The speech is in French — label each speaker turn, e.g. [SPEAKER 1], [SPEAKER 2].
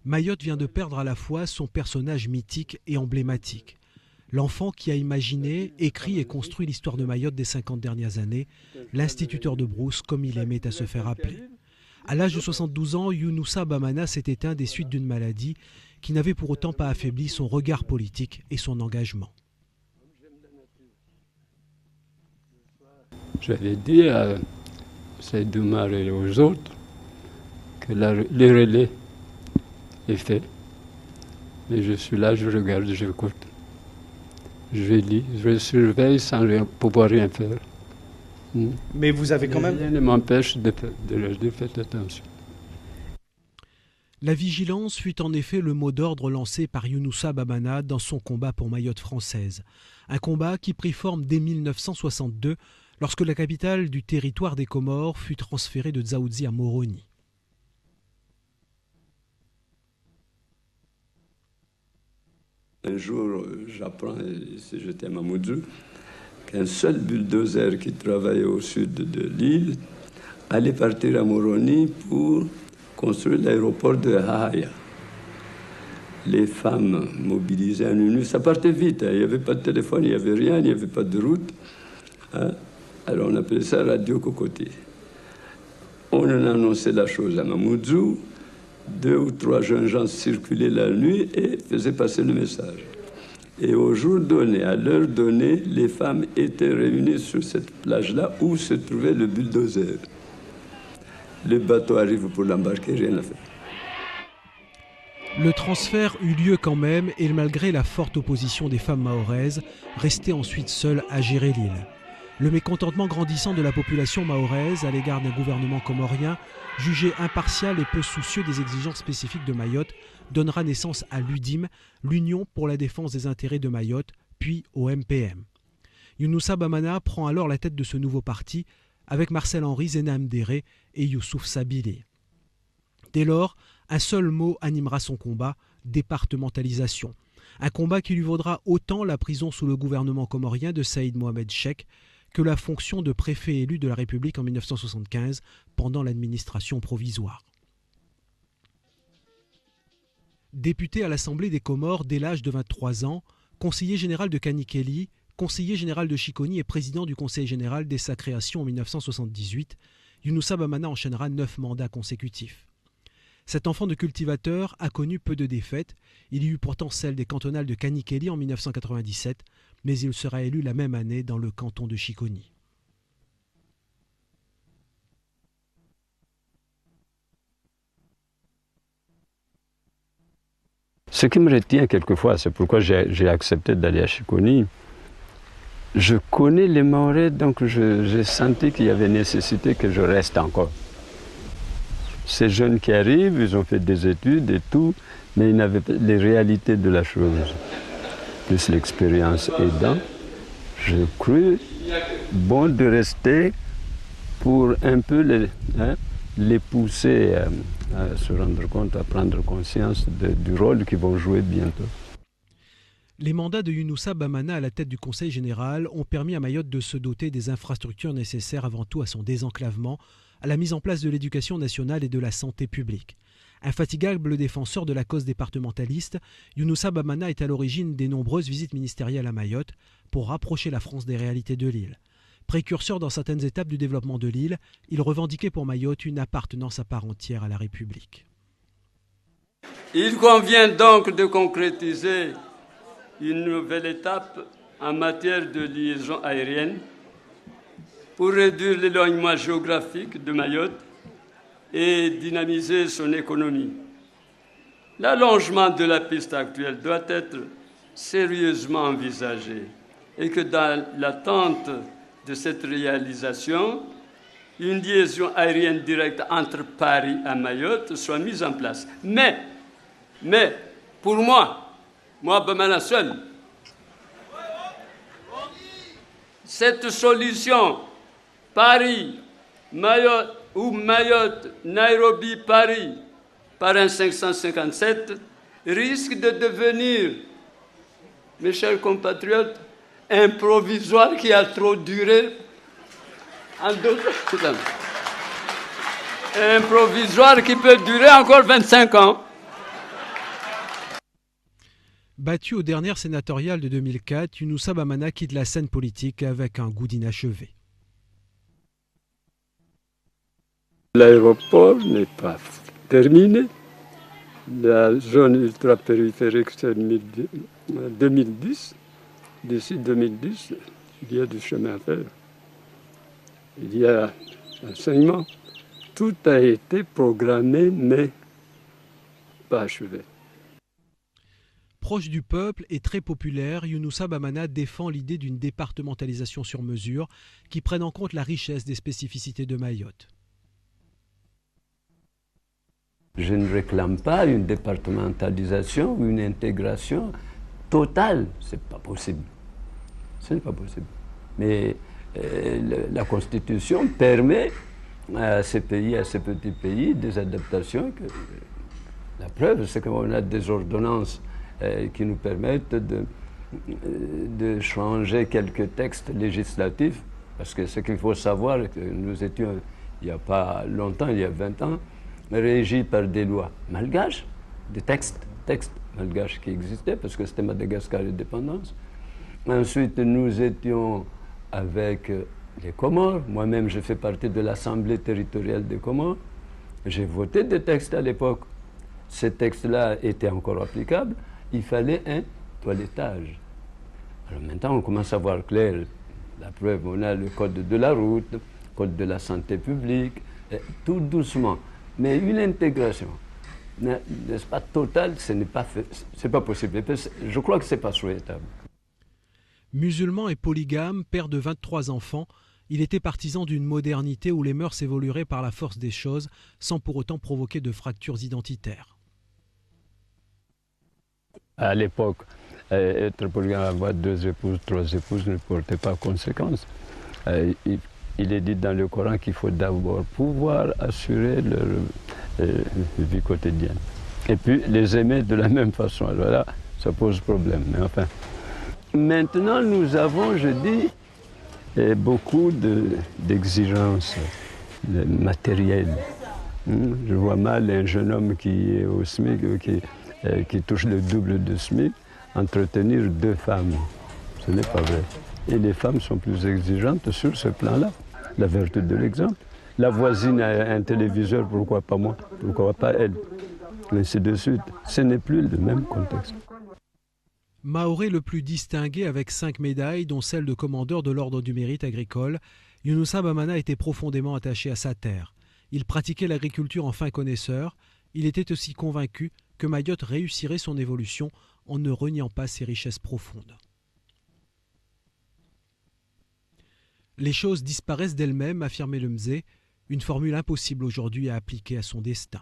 [SPEAKER 1] Mayotte vient de perdre à la fois son personnage mythique et emblématique. L'enfant qui a imaginé, écrit et construit l'histoire de Mayotte des 50 dernières années, l'instituteur de brousse comme il aimait à se faire appeler. À l'âge de 72 ans, Younoussa Bamana s'est éteint des suites d'une maladie qui n'avait pour autant pas affaibli son regard politique et son engagement.
[SPEAKER 2] J'avais dit à Seydou Mar et aux autres que le relais est fait. Et je suis là, je regarde, j'écoute. Je lis, je surveille sans pouvoir rien faire.
[SPEAKER 3] Mais vous avez quand même...
[SPEAKER 2] Rien ne m'empêche de faire attention.
[SPEAKER 1] La vigilance fut en effet le mot d'ordre lancé par Younoussa Bamana dans son combat pour Mayotte française. Un combat qui prit forme dès 1962, lorsque la capitale du territoire des Comores fut transférée de Dzaoudzi à Moroni.
[SPEAKER 4] Un jour, j'apprends, si j'étais à Mamoudzou, qu'un seul bulldozer qui travaillait au sud de l'île allait partir à Moroni pour construire l'aéroport de Hahaya. Les femmes mobilisées à Nunu, ça partait vite, il n'y avait pas de téléphone, il n'y avait rien, il n'y avait pas de route. Alors on appelait ça radio cocotier. On en annonçait la chose à Mamoudzou. 2 ou 3 jeunes gens circulaient la nuit et faisaient passer le message. Et au jour donné, à l'heure donnée, les femmes étaient réunies sur cette plage-là où se trouvait le bulldozer. Le bateau arrive pour l'embarquer, rien à faire.
[SPEAKER 1] Le transfert eut lieu quand même et malgré la forte opposition des femmes mahoraises, restaient ensuite seules à gérer l'île. Le mécontentement grandissant de la population mahoraise à l'égard d'un gouvernement comorien, jugé impartial et peu soucieux des exigences spécifiques de Mayotte, donnera naissance à l'UDIM, l'Union pour la défense des intérêts de Mayotte, puis au MPM. Younoussa Bamana prend alors la tête de ce nouveau parti avec Marcel Henry, Zena Mdéré et Youssouf Sabili. Dès lors, un seul mot animera son combat, départementalisation. Un combat qui lui vaudra autant la prison sous le gouvernement comorien de Saïd Mohamed Cheikh que la fonction de préfet élu de la République en 1975 pendant l'administration provisoire. Député à l'Assemblée des Comores dès l'âge de 23 ans, conseiller général de Kanikeli, conseiller général de Chiconi et président du Conseil général dès sa création en 1978, Younoussa Bamana enchaînera 9 mandats consécutifs. Cet enfant de cultivateur a connu peu de défaites. Il y eut pourtant celle des cantonales de Kanikeli en 1997, mais il sera élu la même année dans le canton de Chiconi.
[SPEAKER 2] Ce qui me retient quelquefois, c'est pourquoi j'ai accepté d'aller à Chiconi. Je connais les Mahorais, donc j'ai senti qu'il y avait nécessité que je reste encore. Ces jeunes qui arrivent, ils ont fait des études et tout, mais ils n'avaient pas les réalités de la chose. Plus l'expérience aidant, je crus bon de rester pour un peu les pousser à se rendre compte, à prendre conscience du rôle qu'ils vont jouer bientôt.
[SPEAKER 1] Les mandats de Younoussa Bamana à la tête du Conseil général ont permis à Mayotte de se doter des infrastructures nécessaires avant tout à son désenclavement, à la mise en place de l'éducation nationale et de la santé publique. Infatigable défenseur de la cause départementaliste, Younoussa Bamana est à l'origine des nombreuses visites ministérielles à Mayotte pour rapprocher la France des réalités de l'île. Précurseur dans certaines étapes du développement de l'île, il revendiquait pour Mayotte une appartenance à part entière à la République.
[SPEAKER 4] Il convient donc de concrétiser une nouvelle étape en matière de liaison aérienne pour réduire l'éloignement géographique de Mayotte et dynamiser son économie. L'allongement de la piste actuelle doit être sérieusement envisagé et que dans l'attente de cette réalisation, une liaison aérienne directe entre Paris et Mayotte soit mise en place. Mais pour moi Bamana seul, cette solution Paris, Mayotte ou Mayotte, Nairobi, Paris par un 557 risque de devenir, mes chers compatriotes, un provisoire qui a trop duré en d'autres temps. Un provisoire qui peut durer encore 25 ans.
[SPEAKER 1] Battu aux dernières sénatoriales de 2004, Younoussa Bamana quitte la scène politique avec un goût d'inachevé.
[SPEAKER 2] L'aéroport n'est pas terminé. La zone ultra-périphérique, c'est 2010. D'ici 2010, il y a du chemin à faire. Il y a l'enseignement. Tout a été programmé, mais pas achevé.
[SPEAKER 1] Proche du peuple et très populaire, Younoussa Bamana défend l'idée d'une départementalisation sur mesure qui prenne en compte la richesse des spécificités de Mayotte.
[SPEAKER 2] Je ne réclame pas une départementalisation ou une intégration totale. Ce n'est pas possible. Ce n'est pas possible. Mais la Constitution permet à ces pays, à ces petits pays, des adaptations. La preuve, c'est qu'on a des ordonnances qui nous permettent de changer quelques textes législatifs. Parce que ce qu'il faut savoir, que nous étions, il n'y a pas longtemps, il y a 20 ans, régis par des lois malgaches, des textes malgaches qui existaient, parce que c'était Madagascar indépendance. Ensuite, nous étions avec les Comores. Moi-même, je fais partie de l'Assemblée territoriale des Comores. J'ai voté des textes à l'époque. Ces textes-là étaient encore applicables. Il fallait un toilettage. Alors maintenant, on commence à voir clair. La preuve, on a le code de la route, le code de la santé publique, tout doucement. Mais une intégration, n'est-ce pas, totale, ce n'est pas fait, c'est pas possible. Je crois que ce n'est pas souhaitable.
[SPEAKER 1] Musulman et polygame, père de 23 enfants, il était partisan d'une modernité où les mœurs évolueraient par la force des choses, sans pour autant provoquer de fractures identitaires.
[SPEAKER 2] À l'époque, être polygame, avoir 2 épouses, 3 épouses ne portait pas conséquence. Il est dit dans le Coran qu'il faut d'abord pouvoir assurer leur vie quotidienne. Et puis les aimer de la même façon. Alors là, ça pose problème. Mais enfin, maintenant, nous avons, je dis, beaucoup d'exigences matérielles. Je vois mal un jeune homme qui est au SMIC, qui touche le double de SMIC, entretenir 2 femmes. Ce n'est pas vrai. Et les femmes sont plus exigeantes sur ce plan-là. La vertu de l'exemple. La voisine a un téléviseur, pourquoi pas moi? Pourquoi pas elle? Ainsi de suite. Ce n'est plus le même contexte.
[SPEAKER 1] Maoré le plus distingué avec 5 médailles, dont celle de commandeur de l'Ordre du Mérite agricole, Younoussa Bamana était profondément attaché à sa terre. Il pratiquait l'agriculture en fin connaisseur. Il était aussi convaincu que Mayotte réussirait son évolution en ne reniant pas ses richesses profondes. Les choses disparaissent d'elles-mêmes, affirmait le Mzé, une formule impossible aujourd'hui à appliquer à son destin.